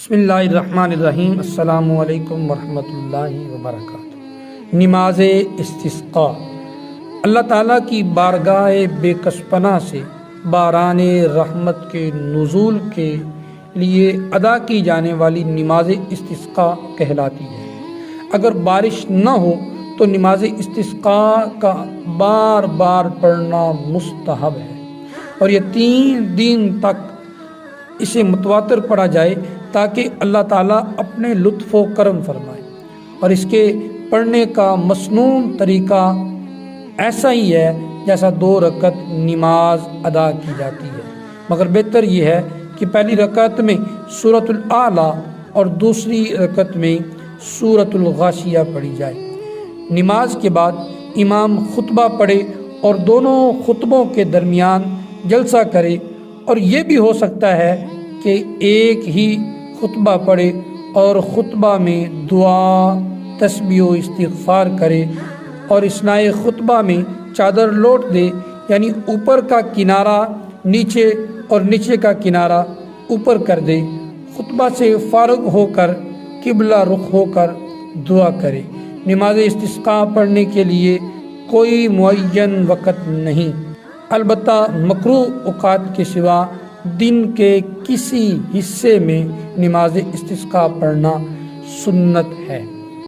بسم اللہ الرحمن الرحیم۔ السلام علیکم ورحمۃ اللہ وبرکاتہ۔ نماز استسقاء اللہ تعالیٰ کی بارگاہ بے کس پناہ سے باران رحمت کے نزول کے لیے ادا کی جانے والی نماز استسقاء کہلاتی ہے۔ اگر بارش نہ ہو تو نماز استسقاء کا بار بار پڑھنا مستحب ہے، اور یہ 3 دن تک اسے متواتر پڑھا جائے تاکہ اللہ تعالیٰ اپنے لطف و کرم فرمائے۔ اور اس کے پڑھنے کا مسنون طریقہ ایسا ہی ہے جیسا 2 رکعت نماز ادا کی جاتی ہے، مگر بہتر یہ ہے کہ پہلی رکعت میں سورۃ الاعلیٰ اور دوسری رکعت میں سورۃ الغاشیہ پڑھی جائے۔ نماز کے بعد امام خطبہ پڑھے اور دونوں خطبوں کے درمیان جلسہ کرے، اور یہ بھی ہو سکتا ہے کہ ایک ہی خطبہ پڑھے اور خطبہ میں دعا، تسبیح و استغفار کرے، اور اثناء خطبہ میں چادر لوٹ دے، یعنی اوپر کا کنارہ نیچے اور نیچے کا کنارہ اوپر کر دے۔ خطبہ سے فارغ ہو کر قبلہ رخ ہو کر دعا کرے۔ نماز استسقاء پڑھنے کے لیے کوئی معین وقت نہیں، البتہ مکروہ اوقات کے سوا دن کے کسی حصے میں نماز استسقاء پڑھنا سنت ہے۔